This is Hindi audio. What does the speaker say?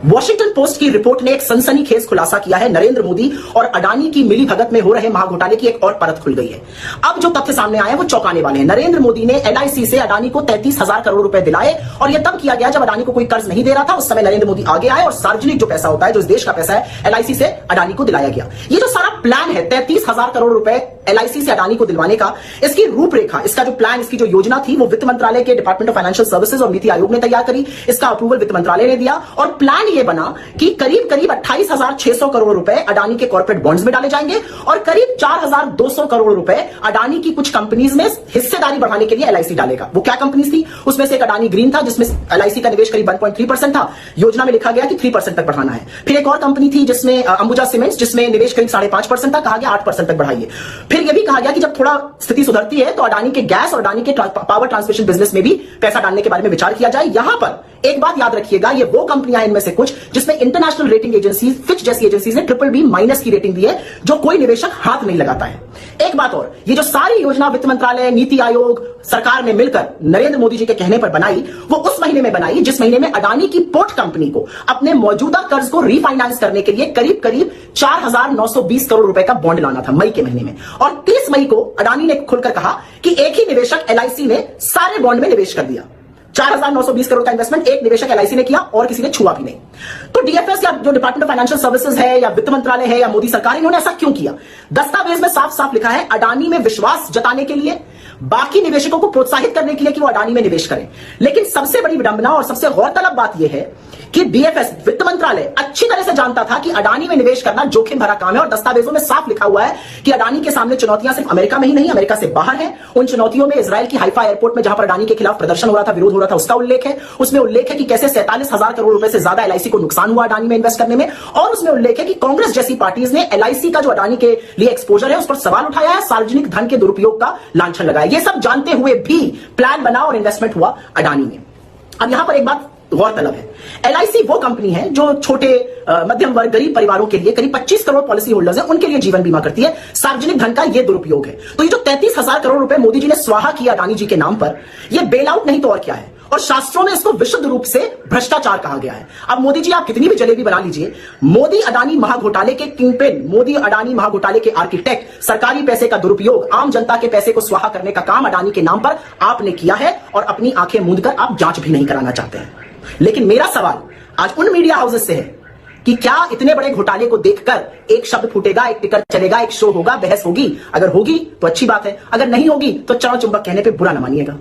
वॉशिंगटन पोस्ट की रिपोर्ट ने एक सनसनीखेज खुलासा किया है। नरेंद्र मोदी और अडानी की मिलीभगत में हो रहे महाघोटाले की एक और परत खुल गई है। अब जो तथ्य सामने आए हैं वो चौंकाने वाले हैं। नरेंद्र मोदी ने एलआईसी से अडानी को 33,000 करोड़ रुपए दिलाए और यह तब किया गया जब अडानी को कोई कर्ज नहीं दे रहा था। उस समय नरेंद्र मोदी आगे आए और सार्वजनिक जो पैसा होता है, जो इस देश का पैसा है, एलआईसी से अडानी को दिलाया गया। ये जो सारा प्लान है 33,000 करोड़ रुपए एलआईसी से अडानी को दिलवाने का, इसकी रूपरेखा, इसका जो प्लान, इसकी जो योजना थी वो वित्त मंत्रालय के डिपार्टमेंट ऑफ फाइनेंशियल सर्विसेज और नीति आयोग ने तैयार करी। इसका अप्रूवल वित्त मंत्रालय ने दिया और प्लान ये बना कि करीब 28,600 करोड़ रुपए अडानी के कॉर्पोरेट बॉन्ड्स में डाले जाएंगे और करीब 4,200 करोड़ रुपए अडानी की कुछ कंपनीज में हिस्सेदारी बढ़ाने के लिए एलआईसी डालेगा। वो क्या कंपनीज थी? उसमें से एक अडानी ग्रीन था जिसमें एलआईसी का निवेश करीब 1.3% था। योजना में लिखा गया कि 3% तक बढ़ाना है। फिर एक और कंपनी थी जिसमें अंबुजा सीमेंट्स, जिसमें निवेश करीब 5.5% था। कहा गया 8% तक बढ़ाइए। फिर यह भी कहा गया कि जब थोड़ा स्थिति सुधरती है तो अडानी के गैस और अडानी के पावर ट्रांसमिशन बिजनेस में भी पैसा डालने के बारे में विचार किया जाए। यहां पर एक बात याद रखिएगा, ये वो कंपनियां इनमें से कुछ जिसमें इंटरनेशनल रेटिंग एजेंसी फिच जैसी एजेंसीज ने BBB- की रेटिंग दी है, जो कोई निवेशक हाथ नहीं लगाता है। एक बात और, ये जो सारी योजना वित्त मंत्रालय, नीति आयोग, सरकार ने मिलकर नरेंद्र मोदी जी के कहने पर बनाई, वो उस महीने में बनाई जिस महीने में अडानी की पोर्ट कंपनी को अपने मौजूदा कर्ज को रीफाइनेंस करने के लिए करीब करीब 4,920 करोड़ रुपए का बॉन्ड लाना था, मई के महीने में। और 30 मई को अडानी ने खुलकर कहा कि एक ही निवेशक एलआईसी ने सारे बॉन्ड में निवेश कर दिया। 4,920 करोड़ का इन्वेस्टमेंट एक निवेशक एलआईसी ने किया और किसी ने छुआ भी नहीं। तो डीएफएस या जो डिपार्टमेंट ऑफ फाइनेंशियल सर्विसेज है या वित्त मंत्रालय है या मोदी सरकार, इन्होंने ऐसा क्यों किया? दस्तावेज में साफ साफ लिखा है अडानी में विश्वास जताने के लिए, बाकी निवेशकों को प्रोत्साहित करने के लिए कि वो अडानी में निवेश करें। लेकिन सबसे बड़ी विडंबना और सबसे गौरतलब बात यह है कि डीएफएस, वित्त मंत्रालय, अच्छी तरह से जानता था कि अडानी में निवेश करना जोखिम भरा काम है और दस्तावेजों में साफ लिखा हुआ है कि अडानी के सामने चुनौतियां सिर्फ अमेरिका में ही नहीं, अमेरिका से बाहर है। उन चुनौतियों में इजराइल की हाइफा एयरपोर्ट में जहां पर अडानी के खिलाफ प्रदर्शन हो रहा था, विरोध हो रहा था, उसका उल्लेख है। उसमें उल्लेख है कि कैसे 47,000 करोड़ रुपए से ज्यादा एलआईसी को नुकसान हुआ अडानी में इन्वेस्ट करने में। और उसमें उल्लेख है कि कांग्रेस जैसी पार्टीज ने एलआईसी का जो अडानी के लिए एक्सपोजर है उस पर सवाल उठाया है, सार्वजनिक धन के दुरुपयोग का लांछन लगाया। ये सब जानते हुए भी प्लान बना और इन्वेस्टमेंट हुआ अडानी में। अब यहां पर एक बात गौरतलब है, एलआईसी वो कंपनी है जो छोटे मध्यम वर्ग, गरीब परिवारों के लिए, करीब 25 करोड़ पॉलिसी होल्डर्स हैं, उनके लिए जीवन बीमा करती है। सार्वजनिक धन का ये दुरुपयोग है। तो ये जो 33,000 करोड़ रुपए मोदी जी ने स्वाहा किया अडानी जी के नाम पर, यह बेल आउट नहीं तो और क्या है। और शास्त्रों में इसको विशुद्ध रूप से भ्रष्टाचार कहा गया है। अब मोदी जी आप कितनी भी जलेबी बना लीजिए, मोदी अडानी महाघोटाले के किंगपिन, मोदी अडानी महाघोटाले के आर्किटेक्ट, सरकारी पैसे का दुरुपयोग, आम जनता के पैसे को स्वाहा करने का काम अडानी के नाम पर आपने किया है और अपनी आंखें मूंदकर आप जांच भी नहीं कराना चाहते हैं। लेकिन मेरा सवाल आज उन मीडिया हाउसेस से है कि क्या इतने बड़े घोटाले को देखकर एक शब्द फूटेगा, एक टिकट चलेगा, एक शो होगा, बहस होगी? अगर होगी तो अच्छी बात है, अगर नहीं होगी तो चढ़ चुंबक कहने पे बुरा न मानिएगा।